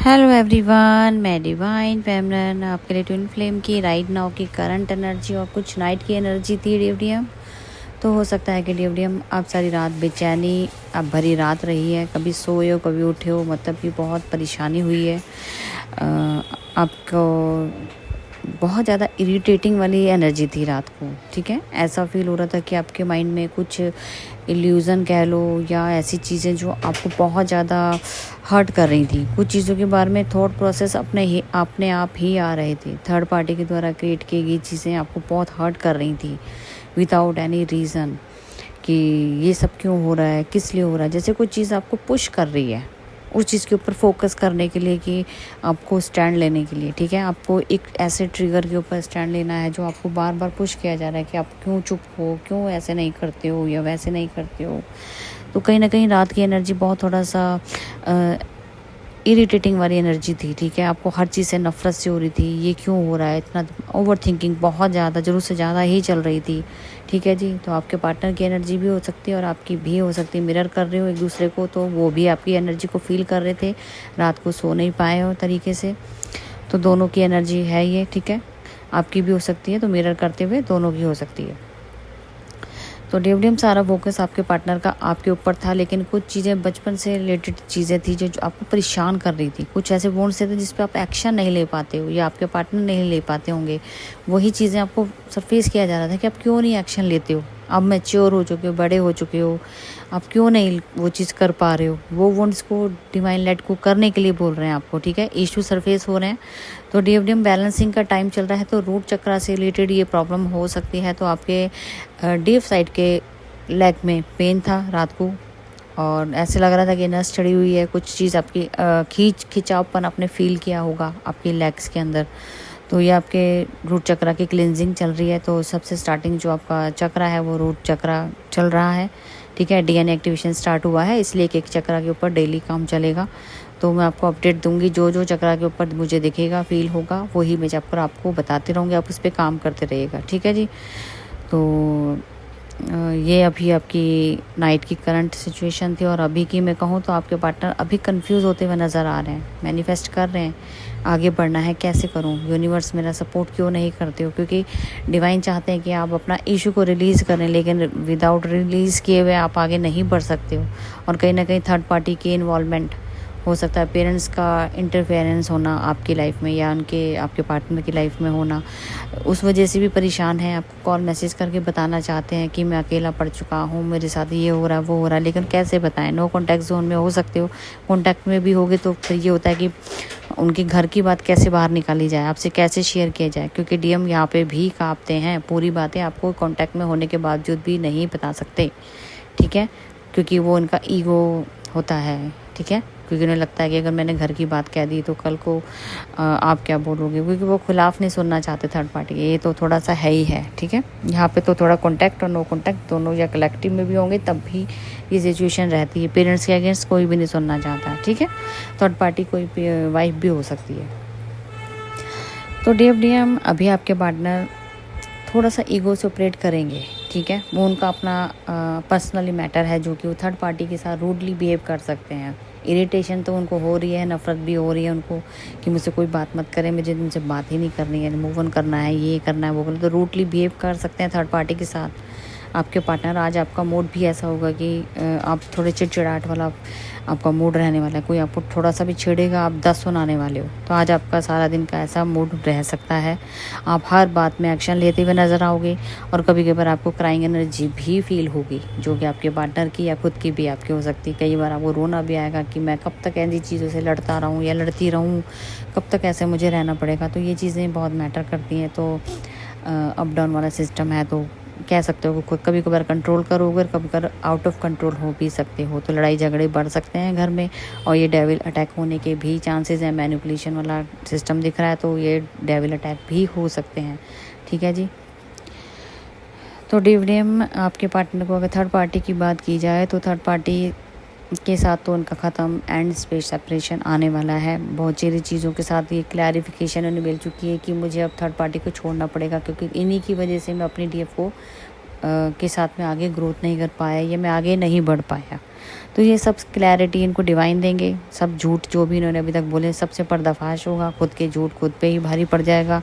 Hello everyone, मैं divine फेमरन आपके लिए ट्विन फ्लेम की राइट नाउ की करंट एनर्जी और कुछ नाइट की एनर्जी थी डिवडियम। तो हो सकता है कि डिवडियम आप सारी रात बेचैनी आप भरी रात रही है, कभी सोए हो कभी उठे हो, मतलब कि बहुत परेशानी हुई है। आपको बहुत ज़्यादा इरिटेटिंग वाली एनर्जी थी रात को, ठीक है। ऐसा फील हो रहा था कि आपके माइंड में कुछ इल्यूज़न कह लो या ऐसी चीज़ें जो आपको बहुत ज़्यादा हर्ट कर रही थी। कुछ चीज़ों के बारे में थॉट प्रोसेस अपने आप ही आ रहे थे। थर्ड पार्टी के द्वारा क्रिएट की गई चीज़ें आपको बहुत हर्ट कर रही थी विदाउट एनी रीज़न कि ये सब क्यों हो रहा है, किस लिए हो रहा है। जैसे कोई चीज़ आपको पुश कर रही है उस चीज़ के ऊपर फोकस करने के लिए कि आपको स्टैंड लेने के लिए, ठीक है। आपको एक ऐसे ट्रिगर के ऊपर स्टैंड लेना है जो आपको बार बार पुश किया जा रहा है कि आप क्यों चुप हो, क्यों ऐसे नहीं करते हो या वैसे नहीं करते हो। तो कहीं ना कहीं रात की एनर्जी बहुत थोड़ा सा इरिटेटिंग वाली एनर्जी थी, ठीक है। आपको हर चीज़ से नफरत सी हो रही थी, ये क्यों हो रहा है, इतना ओवर थिंकिंग बहुत ज़्यादा ज़रूरत से ज़्यादा ही चल रही थी, ठीक है जी। तो आपके पार्टनर की एनर्जी भी हो सकती है और आपकी भी हो सकती है। मिरर कर रहे हो एक दूसरे को, तो वो भी आपकी एनर्जी को फील कर रहे थे, रात को सो नहीं पाए हो तरीके से। तो दोनों की एनर्जी है ये, ठीक है। आपकी भी हो सकती है, तो मिरर करते हुए दोनों की हो सकती है। तो डिवडियम सारा फोकस आपके पार्टनर का आपके ऊपर था, लेकिन कुछ चीज़ें बचपन से रिलेटेड चीज़ें थी जो आपको परेशान कर रही थी। कुछ ऐसे बोन्ड से थे जिस पे आप एक्शन नहीं ले पाते हो या आपके पार्टनर नहीं ले पाते होंगे। वही चीज़ें आपको सरफेस किया जा रहा था कि आप क्यों नहीं एक्शन लेते हो। आप मैच्योर हो चुके हो, बड़े हो चुके हो, आप क्यों नहीं वो चीज़ कर पा रहे हो। वो वुंड्स को डिवाइन लाइट को करने के लिए बोल रहे हैं आपको, ठीक है। इशू सरफेस हो रहे हैं। तो डिवडियम बैलेंसिंग का टाइम चल रहा है, तो रूट चक्रा से रिलेटेड ये प्रॉब्लम हो सकती है। तो आपके डीप साइड के लेग में पेन था रात को और ऐसे लग रहा था कि नस चढ़ी हुई है। कुछ चीज़ आपकी खिंचावपन आपने फील किया होगा आपके लेग्स के अंदर। तो ये आपके रूट चक्रा की क्लिनजिंग चल रही है। तो सबसे स्टार्टिंग जो आपका चक्रा है वो रूट चक्रा चल रहा है, ठीक है। डीएनए एक्टिवेशन स्टार्ट हुआ है, इसलिए एक चक्रा के ऊपर डेली काम चलेगा। तो मैं आपको अपडेट दूंगी, जो जो चक्रा के ऊपर मुझे दिखेगा फील होगा वही मैं आपको बताती रहूँगी। आप उस पर काम करते रहिएगा, ठीक है जी। तो ये अभी आपकी नाइट की करंट सिचुएशन थी। और अभी की मैं कहूँ तो आपके पार्टनर अभी कंफ्यूज होते हुए नज़र आ रहे हैं, मैनिफेस्ट कर रहे हैं आगे बढ़ना है, कैसे करूँ, यूनिवर्स मेरा सपोर्ट क्यों नहीं करते हो। क्योंकि डिवाइन चाहते हैं कि आप अपना इशू को रिलीज़ करें, लेकिन विदाउट रिलीज़ किए हुए आप आगे नहीं बढ़ सकते हो। और कहीं ना कहीं थर्ड पार्टी की इन्वॉल्वमेंट हो सकता है, पेरेंट्स का इंटरफेरेंस होना आपकी लाइफ में या आपके पार्टनर की लाइफ में होना, उस वजह से भी परेशान है। आपको कॉल मैसेज करके बताना चाहते हैं कि मैं अकेला पड़ चुका हूँ, मेरे साथ ये हो रहा है वो हो रहा है, लेकिन कैसे बताएं। नो कॉन्टैक्ट जोन में हो सकते हो, कॉन्टैक्ट में भी होगे तो फिर ये होता है कि उनके घर की बात कैसे बाहर निकाली जाए, आपसे कैसे शेयर किया जाए। क्योंकि डीएम यहाँ पे भी कांपते हैं, पूरी बातें आपको कॉन्टैक्ट में होने के बावजूद भी नहीं बता सकते, ठीक है। क्योंकि वो उनका ईगो होता है, ठीक है। क्योंकि उन्हें लगता है कि अगर मैंने घर की बात कह दी तो कल को आप क्या बोलोगे। क्योंकि वो खिलाफ नहीं सुनना चाहते थर्ड पार्टी के, ये तो थोड़ा सा है ही है, ठीक है। यहाँ पे तो थोड़ा कॉन्टैक्ट और नो कॉन्टैक्ट दोनों या कलेक्टिव में भी होंगे तब भी ये सिचुएशन रहती है। पेरेंट्स के अगेंस्ट कोई भी नहीं सुनना चाहता, ठीक है। थर्ड पार्टी कोई वाइफ भी हो सकती है। तो डीएम अभी आपके पार्टनर थोड़ा सा ईगो से ऑपरेट करेंगे, ठीक है। वो उनका अपना पर्सनली मैटर है जो कि वो थर्ड पार्टी के साथ रूडली बिहेव कर सकते हैं। इरिटेशन तो उनको हो रही है, नफरत भी हो रही है उनको कि मुझसे कोई बात मत करें, मुझे उनसे बात ही नहीं करनी है, मूव ऑन करना है, ये करना है वो करना है। तो रूडली बिहेव कर सकते हैं थर्ड पार्टी के साथ आपके पार्टनर। आज आपका मूड भी ऐसा होगा कि आप थोड़े चिड़चिड़ाहट वाला आपका मूड रहने वाला है। कोई आपको थोड़ा सा भी छेड़ेगा आप 10 सुनाने वाले हो। तो आज आपका सारा दिन का ऐसा मूड रह सकता है। आप हर बात में एक्शन लेते हुए नज़र आओगे और कभी कभार आपको क्राइंग एनर्जी भी फील होगी, जो कि आपके पार्टनर की या खुद की भी आपकी हो सकती है। कई बार आपको रोना भी आएगा कि मैं कब तक ऐसी चीज़ों से लड़ता रहूँ या लड़ती रहूँ, कब तक ऐसे मुझे रहना पड़ेगा। तो ये चीज़ें बहुत मैटर करती हैं। तो अप डाउन वाला सिस्टम है, तो कह सकते हो कि कभी कभार कंट्रोल करोगे, कभी कभार आउट ऑफ कंट्रोल हो भी सकते हो। तो लड़ाई झगड़े बढ़ सकते हैं घर में और ये डेविल अटैक होने के भी चांसेस हैं। मैनिपुलेशन वाला सिस्टम दिख रहा है, तो ये डेविल अटैक भी हो सकते हैं, ठीक है जी। तो डीएम आपके पार्टनर को अगर थर्ड पार्टी की बात की जाए तो थर्ड पार्टी के साथ तो उनका ख़त्म एंड स्पेस सेपरेशन आने वाला है। बहुत सारी चीज़ों के साथ ये क्लैरिफिकेशन उन्हें मिल चुकी है कि मुझे अब थर्ड पार्टी को छोड़ना पड़ेगा, क्योंकि इन्हीं की वजह से मैं अपनी डीएफ को के साथ में आगे ग्रोथ नहीं कर पाया या मैं आगे नहीं बढ़ पाया। तो ये सब क्लैरिटी इनको डिवाइन देंगे। सब झूठ जो भी इन्होंने अभी तक बोले सबसे पर्दाफाश होगा। खुद के झूठ खुद पे ही भारी पड़ जाएगा,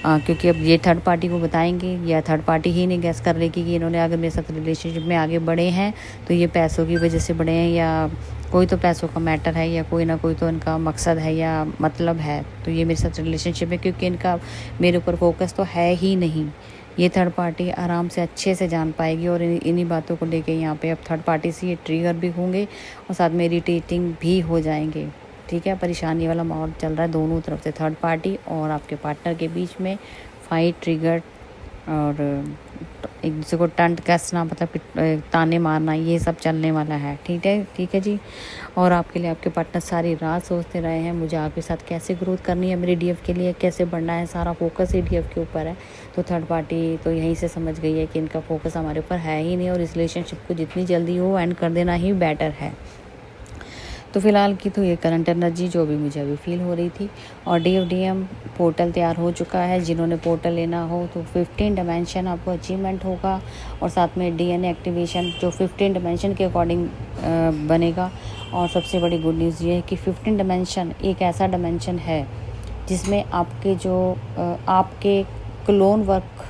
क्योंकि अब ये थर्ड पार्टी को बताएंगे या थर्ड पार्टी ही नहीं गैस कर लेगी कि इन्होंने अगर मेरे साथ रिलेशनशिप में आगे बढ़े हैं तो ये पैसों की वजह से बढ़े हैं, या कोई तो पैसों का मैटर है, या कोई ना कोई तो इनका मकसद है या मतलब है। तो ये मेरे साथ रिलेशनशिप है क्योंकि इनका मेरे ऊपर फोकस तो है ही नहीं। ये थर्ड पार्टी आराम से अच्छे से जान पाएगी और इन्हीं बातों को लेके यहाँ पे अब थर्ड पार्टी से ये ट्रिगर भी होंगे और साथ में इरिटेटिंग भी हो जाएंगे। ठीक है, परेशानी वाला माहौल चल रहा है दोनों तरफ से, थर्ड पार्टी और आपके पार्टनर के बीच में फाइट, ट्रिगर और एक दूसरे को टंट कसना, मतलब कि ताने मारना, ये सब चलने वाला है। ठीक है जी। और आपके लिए आपके पार्टनर सारी रात सोचते रहे हैं मुझे आपके साथ कैसे ग्रोथ करनी है, मेरे डीएफ के लिए कैसे बढ़ना है, सारा फोकस ही डीएफ के ऊपर है। तो थर्ड पार्टी तो यहीं से समझ गई है कि इनका फोकस हमारे ऊपर है ही नहीं और इस रिलेशनशिप को जितनी जल्दी हो एंड कर देना ही बेटर है। तो फिलहाल की तो ये करंट एनर्जी जो भी मुझे अभी फील हो रही थी। और DFDM पोर्टल तैयार हो चुका है। जिन्होंने पोर्टल लेना हो तो 15 डायमेंशन आपको अचीवमेंट होगा और साथ में DNA एक्टिवेशन जो 15 डायमेंशन के अकॉर्डिंग बनेगा। और सबसे बड़ी गुड न्यूज़ ये है कि 15 डायमेंशन एक ऐसा डायमेंशन है जिसमें आपके जो आपके क्लोन वर्क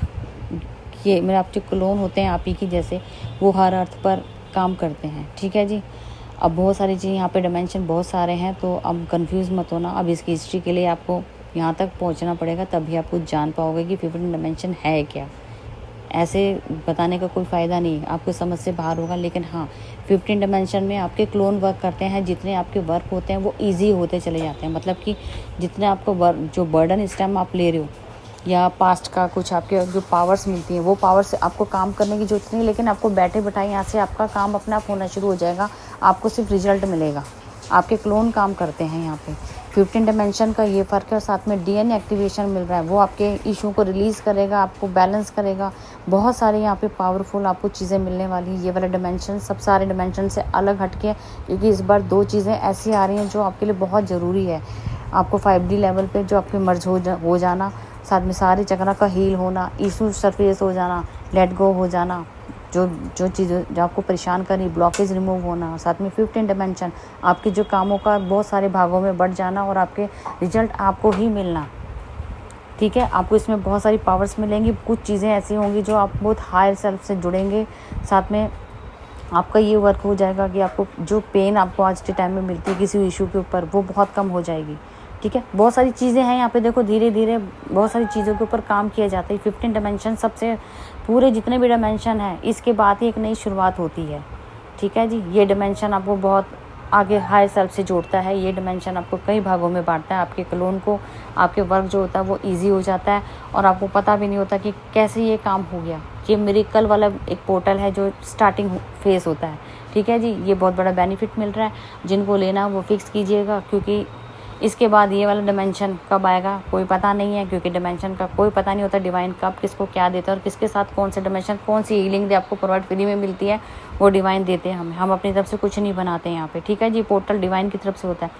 किए, मेरे आपके क्लोन होते हैं आप ही की जैसे, वो हर अर्थ पर काम करते हैं। ठीक है जी। अब बहुत सारी चीज़ें यहाँ पे डायमेंशन बहुत सारे हैं, तो अब कंफ्यूज मत होना। अब इसकी हिस्ट्री के लिए आपको यहाँ तक पहुँचना पड़ेगा, तभी आप कुछ जान पाओगे कि 15 डायमेंशन है क्या। ऐसे बताने का कोई फ़ायदा नहीं है, आपको समझ से बाहर होगा। लेकिन हाँ, 15 डायमेंशन में आपके क्लोन वर्क करते हैं। जितने आपके वर्क होते हैं वो ईजी होते चले जाते हैं। मतलब कि जितने आपको वर्क जो बर्डन इस टाइम आप ले रहे हो या पास्ट का कुछ आपके जो पावर्स मिलती हैं वो पावर्स से आपको काम करने की जरूरत नहीं, लेकिन आपको बैठे बैठाए यहाँ से आपका काम अपने आप होना शुरू हो जाएगा। आपको सिर्फ रिजल्ट मिलेगा। आपके क्लोन काम करते हैं यहाँ पे। 15 डायमेंशन का ये फ़र्क है। और साथ में DNA एक्टिवेशन मिल रहा है, वो आपके इशू को रिलीज़ करेगा, आपको बैलेंस करेगा। बहुत सारे यहाँ पे पावरफुल आपको चीज़ें मिलने वाली। ये वाला डायमेंशन सब सारे डायमेंशन से अलग हटके, क्योंकि इस बार 2 चीज़ें ऐसी आ रही हैं जो आपके लिए बहुत ज़रूरी है। आपको 5D लेवल पे जो आपके मर्ज हो जाना, साथ में सारे चक्र का हील होना, इशू सरफेस हो जाना, लेट गो हो जाना, जो चीज़ें जो आपको परेशान कर रही, ब्लॉकेज रिमूव होना। साथ में 15 डायमेंशन आपके जो कामों का बहुत सारे भागों में बढ़ जाना और आपके रिजल्ट आपको ही मिलना। ठीक है, आपको इसमें बहुत सारी पावर्स मिलेंगी। कुछ चीज़ें ऐसी होंगी जो आप बहुत हायर सेल्फ से जुड़ेंगे। साथ में आपका ये वर्क हो जाएगा कि आपको जो पेन आपको आज के टाइम में मिलती है किसी इशू के ऊपर, वो बहुत कम हो जाएगी। ठीक है, बहुत सारी चीज़ें हैं यहाँ पे। देखो धीरे धीरे बहुत सारी चीज़ों के ऊपर काम किया जाता है। 15 डायमेंशन सबसे पूरे जितने भी डायमेंशन हैं इसके बाद ही एक नई शुरुआत होती है। ठीक है जी। ये डायमेंशन आपको बहुत आगे हाई सेल्फ से जोड़ता है। ये डायमेंशन आपको कई भागों में बांटता है। आपके क्लोन को, आपके वर्क जो होता है वो ईजी हो जाता है और आपको पता भी नहीं होता कि कैसे ये काम हो गया। ये मिरेकल वाला एक पोर्टल है जो स्टार्टिंग फेस होता है। ठीक है जी। ये बहुत बड़ा बेनिफिट मिल रहा है। जिनको लेना है वो फिक्स कीजिएगा, क्योंकि इसके बाद ये वाला डायमेंशन कब आएगा कोई पता नहीं है, क्योंकि डायमेंशन का कोई पता नहीं होता। डिवाइन कब किसको क्या देता है और किसके साथ कौन से डायमेंशन कौन सी हीलिंग आपको प्रोवाइड फ्री में मिलती है, वो डिवाइन देते हैं हमें। हम अपनी तरफ से कुछ नहीं बनाते यहाँ पे। ठीक है जी। पोर्टल डिवाइन की तरफ से होता है।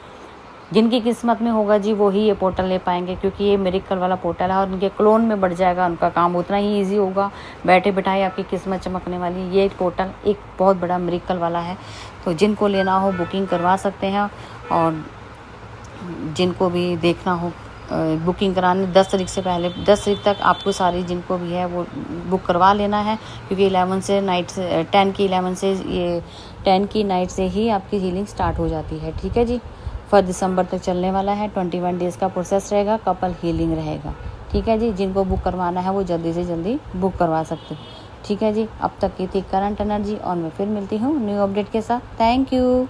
जिनकी किस्मत में होगा जी वो ही ये पोर्टल ले पाएंगे, क्योंकि ये मिरेकल वाला पोर्टल है और उनके क्लोन में बढ़ जाएगा। उनका काम उतना ही ईजी होगा। बैठे बिठाए आपकी किस्मत चमकने वाली। ये पोर्टल एक बहुत बड़ा मिरेकल वाला है। तो जिनको लेना हो बुकिंग करवा सकते हैं। और जिनको भी देखना हो बुकिंग कराने 10 तारीख से पहले, 10 तारीख तक आपको सारी जिनको भी है वो बुक करवा लेना है, क्योंकि 11 से नाइट से 10 की 11 से ये 10 की नाइट से ही आपकी हीलिंग स्टार्ट हो जाती है। ठीक है जी। 1 दिसंबर तक चलने वाला है। 21 डेज़ का प्रोसेस रहेगा। कपल हीलिंग रहेगा। ठीक है जी। जिनको बुक करवाना है वो जल्दी से जल्दी बुक करवा सकते हैं। ठीक है जी। अब तक की थी करंट एनर्जी और मैं फिर मिलती हूँ न्यू अपडेट के साथ। Thank you.